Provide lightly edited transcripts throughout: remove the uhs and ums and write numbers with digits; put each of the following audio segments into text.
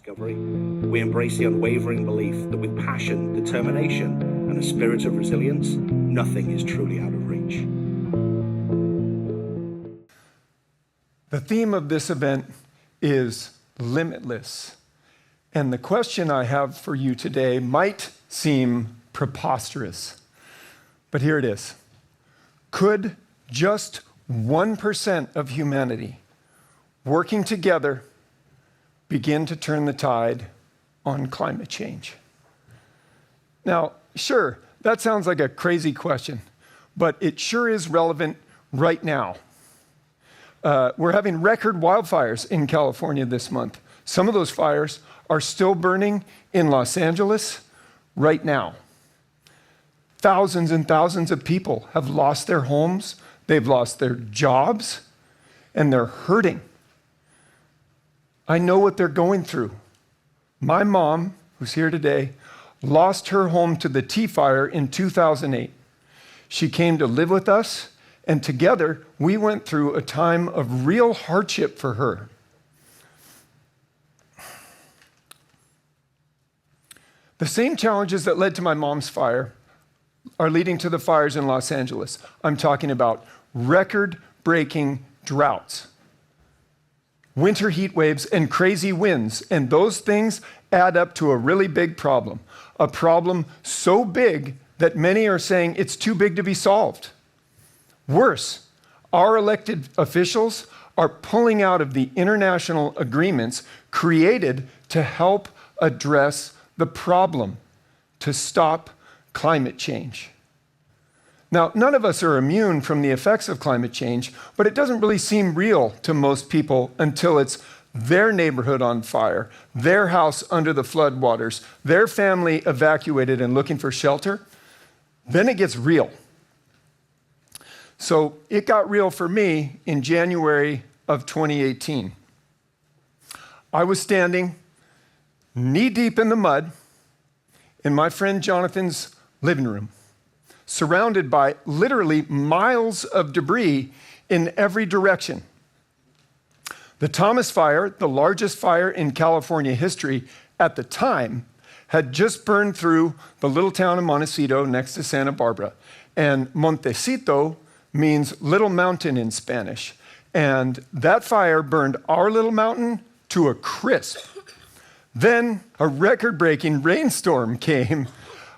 discovery. We embrace the unwavering belief that with passion, determination, and a spirit of resilience, nothing is truly out of reach. The theme of this event is limitless. And the question I have for you today might seem preposterous, but here it is. Could just 1% of humanity working together begin to turn the tide on climate change? Now, sure, that sounds like a crazy question, but it sure is relevant right now. We're having record wildfires in California this month. Some of those fires are still burning in Los Angeles right now. Thousands and thousands of people have lost their homes, they've lost their jobs, and they're hurting. I know what they're going through. My mom, who's here today, lost her home to the Tea Fire in 2008. She came to live with us, and together we went through a time of real hardship for her. The same challenges that led to my mom's fire are leading to the fires in Los Angeles. I'm talking about record-breaking droughts, winter heat waves, and crazy winds. And those things add up to a really big problem. A problem so big that many are saying it's too big to be solved. Worse, our elected officials are pulling out of the international agreements created to help address the problem, to stop climate change. Now, none of us are immune from the effects of climate change, but it doesn't really seem real to most people until it's their neighborhood on fire, their house under the floodwaters, their family evacuated and looking for shelter. Then it gets real. So it got real for me in January of 2018. I was standing knee-deep in the mud in my friend Jonathan's living room, surrounded by literally miles of debris in every direction. The Thomas Fire, the largest fire in California history at the time, had just burned through the little town of Montecito next to Santa Barbara. And Montecito means little mountain in Spanish. And that fire burned our little mountain to a crisp. Then a record-breaking rainstorm came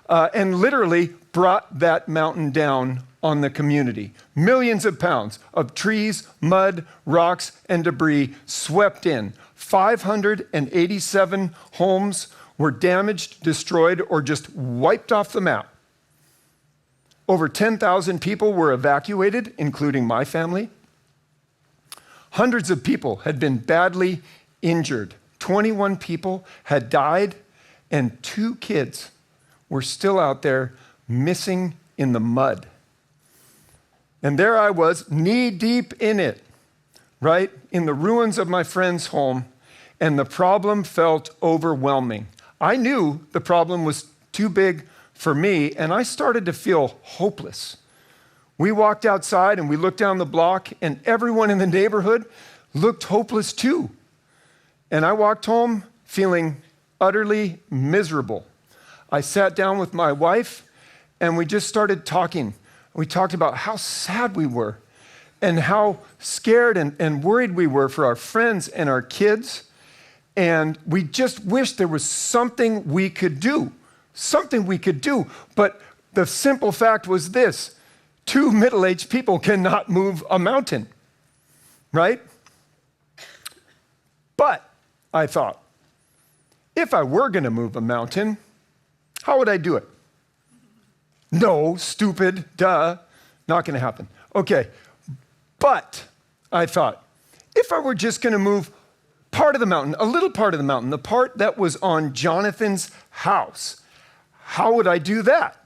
and literally brought that mountain down on the community. Millions of pounds of trees, mud, rocks, and debris swept in. 587 homes were damaged, destroyed, or just wiped off the map. Over 10,000 people were evacuated, including my family. Hundreds of people had been badly injured. 21 people had died, and 2 kids were still out there missing in the mud. And there I was, knee-deep in it, right, in the ruins of my friend's home, and the problem felt overwhelming. I knew the problem was too big for me, and I started to feel hopeless. We walked outside and we looked down the block, and everyone in the neighborhood looked hopeless too. And I walked home feeling utterly miserable. I sat down with my wife and we just started talking. We talked about how sad we were and how scared and worried we were for our friends and our kids. And we just wished there was something we could do. But the simple fact was this: 2 middle-aged people cannot move a mountain, right? But I thought, if I were going to move a mountain, how would I do it? No, stupid, duh, not going to happen. Okay, but I thought, if I were just going to move part of the mountain, a little part of the mountain, the part that was on Jonathan's house, how would I do that?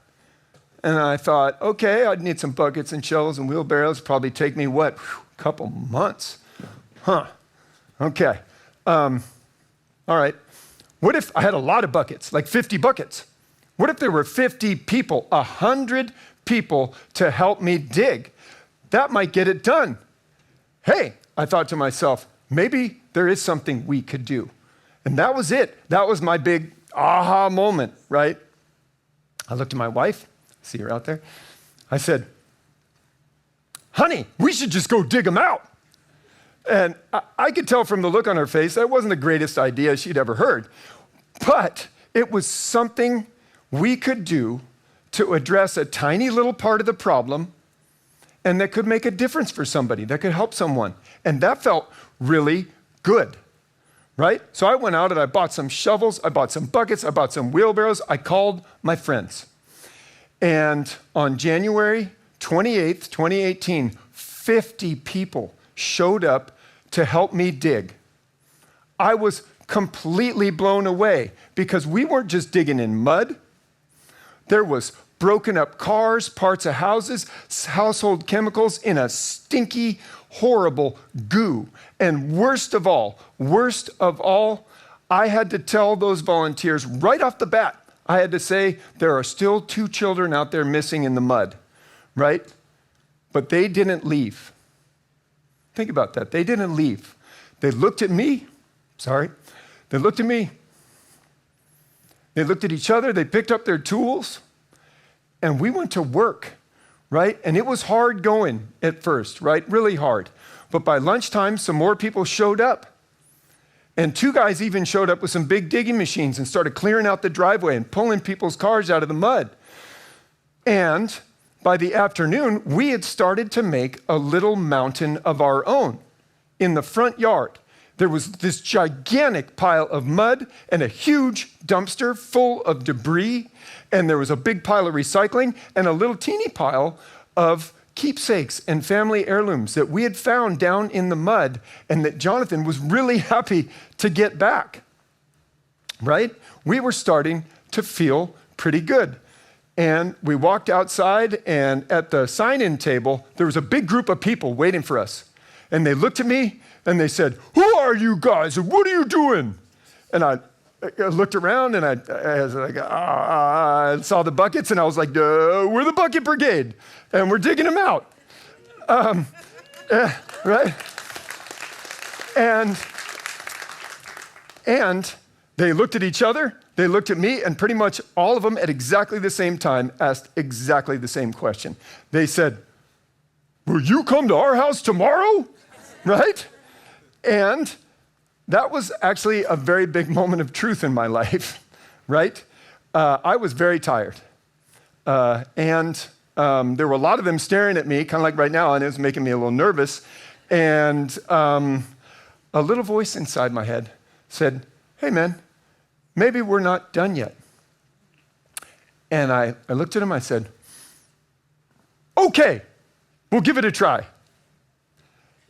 And I thought, okay, I'd need some buckets and shovels and wheelbarrows. Probably take me, a couple months. Okay. All right. What if I had a lot of buckets, like 50 buckets? What if there were 50 people, 100 people to help me dig? That might get it done. Hey, I thought to myself, maybe there is something we could do. And that was it. That was my big aha moment, right? I looked at my wife, see her out there. I said, honey, we should just go dig them out. And I could tell from the look on her face that wasn't the greatest idea she'd ever heard. But it was something we could do to address a tiny little part of the problem and that could make a difference for somebody, that could help someone. And that felt really good, right? So I went out and I bought some shovels, I bought some buckets, I bought some wheelbarrows. I called my friends. And on January 28th, 2018, 50 people showed up to help me dig. I was completely blown away because we weren't just digging in mud. There was broken up cars, parts of houses, household chemicals in a stinky, horrible goo. And worst of all, I had to tell those volunteers right off the bat, I had to say, there are still 2 children out there missing in the mud, right? But they didn't leave. Think about that. They didn't leave. They looked at me. They looked at me. They looked at each other. They picked up their tools. And we went to work, right? And it was hard going at first, right? Really hard. But by lunchtime, some more people showed up. And 2 guys even showed up with some big digging machines and started clearing out the driveway and pulling people's cars out of the mud. And by the afternoon, we had started to make a little mountain of our own in the front yard. There was this gigantic pile of mud and a huge dumpster full of debris, and there was a big pile of recycling and a little teeny pile of keepsakes and family heirlooms that we had found down in the mud and that Jonathan was really happy to get back, right? We were starting to feel pretty good. And we walked outside, and at the sign-in table, there was a big group of people waiting for us. And they looked at me, and they said, who are you guys, and what are you doing? And I looked around, and I was like, I saw the buckets, and I was like, we're the Bucket Brigade, and we're digging them out. Right? And they looked at each other, they looked at me, and pretty much all of them at exactly the same time asked exactly the same question. They said, will you come to our house tomorrow? Right? And that was actually a very big moment of truth in my life, right? I was very tired. And there were a lot of them staring at me, kind of like right now, and it was making me a little nervous. And a little voice inside my head said, hey, man, maybe we're not done yet. And I looked at him, I said, okay, we'll give it a try.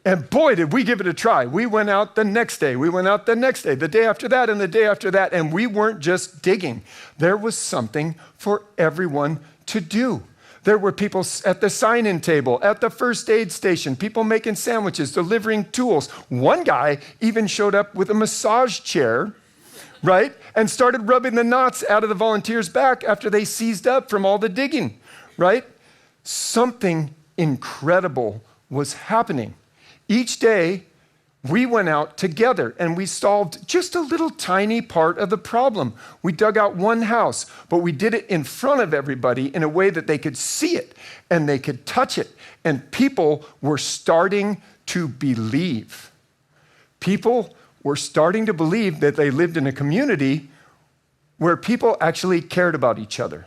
And boy, did we give it a try. We went out the next day. We went out the next day, the day after that, and the day after that. And we weren't just digging. There was something for everyone to do. There were people at the sign-in table, at the first aid station, people making sandwiches, delivering tools. One guy even showed up with a massage chair, right? And started rubbing the knots out of the volunteers' back after they seized up from all the digging, right? Something incredible was happening. Each day, we went out together and we solved just a little tiny part of the problem. We dug out one house, but we did it in front of everybody in a way that they could see it and they could touch it. And people were starting to believe. People were starting to believe that they lived in a community where people actually cared about each other.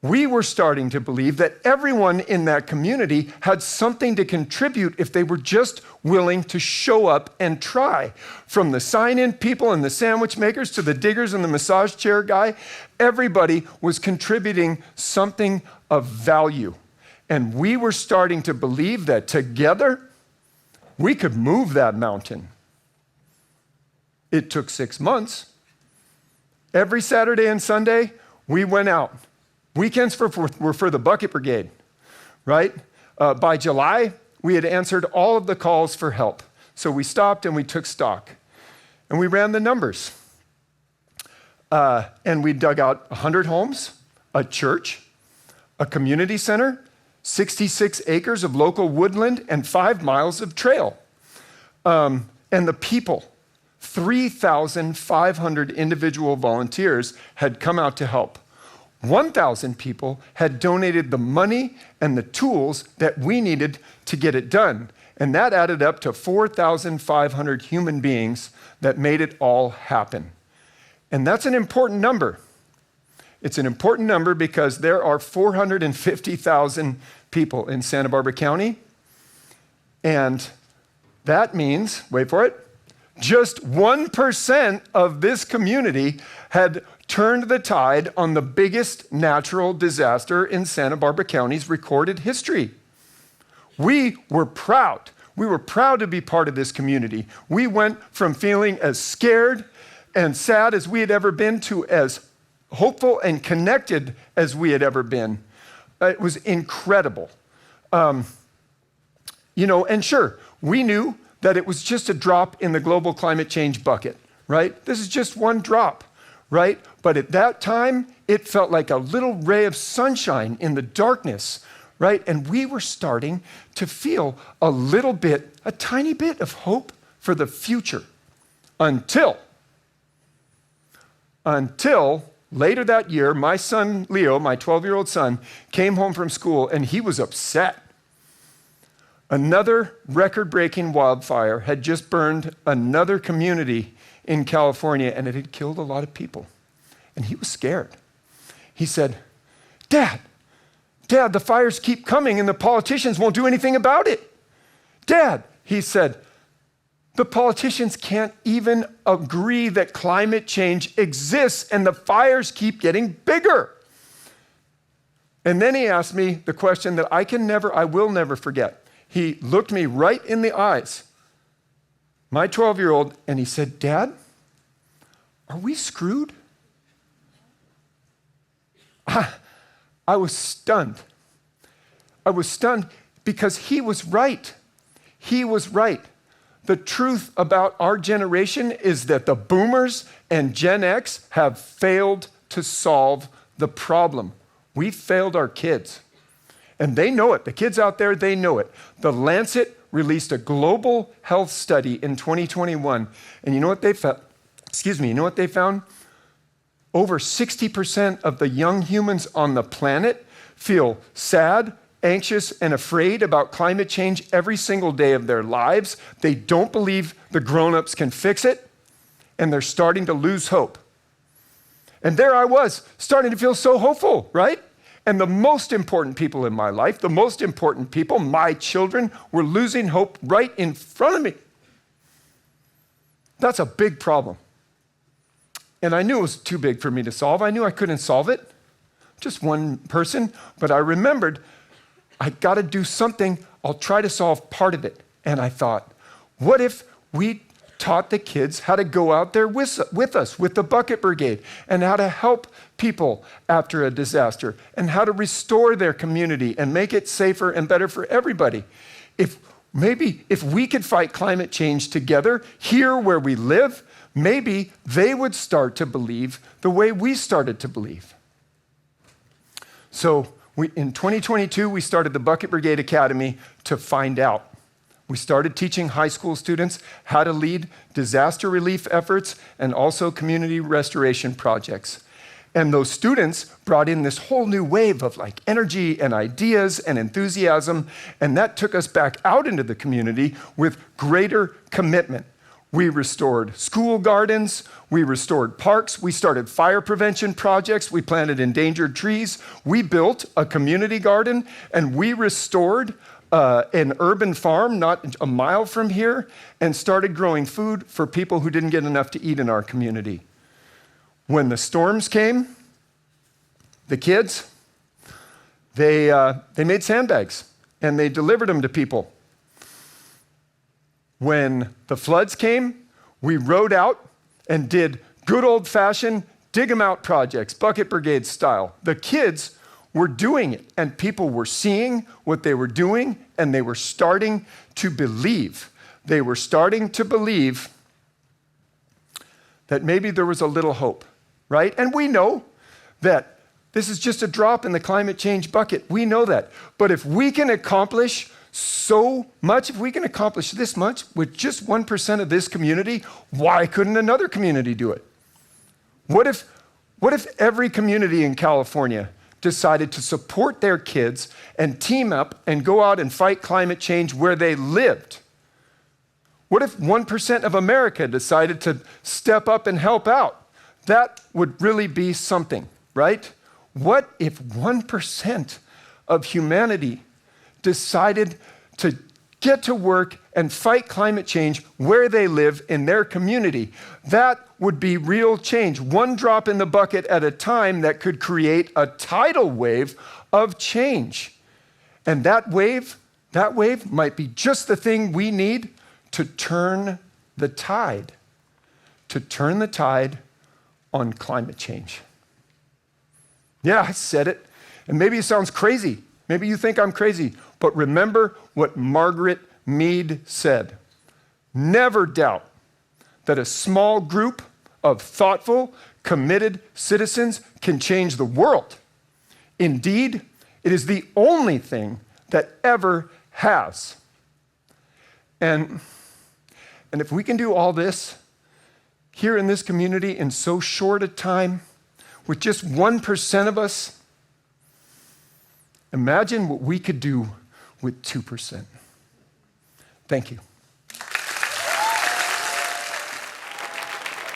We were starting to believe that everyone in that community had something to contribute if they were just willing to show up and try. From the sign-in people and the sandwich makers to the diggers and the massage chair guy, everybody was contributing something of value. And we were starting to believe that together, we could move that mountain. It took 6 months. Every Saturday and Sunday, we went out. Weekends were for the Bucket Brigade, right? By July, we had answered all of the calls for help. So we stopped and we took stock. And we ran the numbers. And we dug out 100 homes, a church, a community center, 66 acres of local woodland, and 5 miles of trail. And the people 3,500 individual volunteers had come out to help. 1,000 people had donated the money and the tools that we needed to get it done. And that added up to 4,500 human beings that made it all happen. And that's an important number. It's an important number because there are 450,000 people in Santa Barbara County. And that means, wait for it, just 1% of this community had turned the tide on the biggest natural disaster in Santa Barbara County's recorded history. We were proud. We were proud to be part of this community. We went from feeling as scared and sad as we had ever been to as hopeful and connected as we had ever been. It was incredible. And sure, we knew that it was just a drop in the global climate change bucket, right? This is just one drop, right? But at that time, it felt like a little ray of sunshine in the darkness, right? And we were starting to feel a tiny bit of hope for the future until later that year, my son, Leo, my 12-year-old son, came home from school and he was upset. Another record-breaking wildfire had just burned another community in California, and it had killed a lot of people. And he was scared. He said, Dad, the fires keep coming and the politicians won't do anything about it. Dad, he said, the politicians can't even agree that climate change exists and the fires keep getting bigger. And then he asked me the question that I will never forget. He looked me right in the eyes, my 12-year-old, and he said, Dad, are we screwed? I was stunned. I was stunned because he was right. He was right. The truth about our generation is that the boomers and Gen X have failed to solve the problem. We failed our kids. And they know it. The kids out there, they know it. The Lancet released a global health study in 2021. And you know what they found? You know what they found? Over 60% of the young humans on the planet feel sad, anxious, and afraid about climate change every single day of their lives. They don't believe the grown-ups can fix it, and they're starting to lose hope. And there I was, starting to feel so hopeful, right? And the most important people in my life, the most important people, my children, were losing hope right in front of me. That's a big problem. And I knew it was too big for me to solve. I knew I couldn't solve it. Just one person. But I remembered, I got to do something. I'll try to solve part of it. And I thought, what if we taught the kids how to go out there with us, with the Bucket Brigade, and how to help people after a disaster, and how to restore their community and make it safer and better for everybody. If we could fight climate change together here where we live, maybe they would start to believe the way we started to believe. So in 2022, we started the Bucket Brigade Academy to find out. We started teaching high school students how to lead disaster relief efforts and also community restoration projects. And those students brought in this whole new wave of energy and ideas and enthusiasm, and that took us back out into the community with greater commitment. We restored school gardens, we restored parks, we started fire prevention projects, we planted endangered trees, we built a community garden, and we restored an urban farm not a mile from here and started growing food for people who didn't get enough to eat in our community. When the storms came, the kids, they made sandbags and they delivered them to people. When the floods came, we rode out and did good old-fashioned dig 'em out projects, Bucket Brigade style. The kids were doing it, and people were seeing what they were doing, and they were starting to believe. They were starting to believe that maybe there was a little hope, right? And we know that this is just a drop in the climate change bucket. We know that. But if we can accomplish so much, if we can accomplish this much with just 1% of this community, why couldn't another community do it? What if every community in California decided to support their kids and team up and go out and fight climate change where they lived? What if 1% of America decided to step up and help out? That would really be something, right? What if 1% of humanity decided to get to work and fight climate change where they live in their community? That would be real change. One drop in the bucket at a time that could create a tidal wave of change. And that wave might be just the thing we need to turn the tide on climate change. Yeah, I said it. And maybe it sounds crazy. Maybe you think I'm crazy. But remember what Margaret Mead said. Never doubt that a small group of thoughtful, committed citizens can change the world. Indeed, it is the only thing that ever has. And if we can do all this here in this community in so short a time, with just 1% of us, imagine what we could do with 2%. Thank you.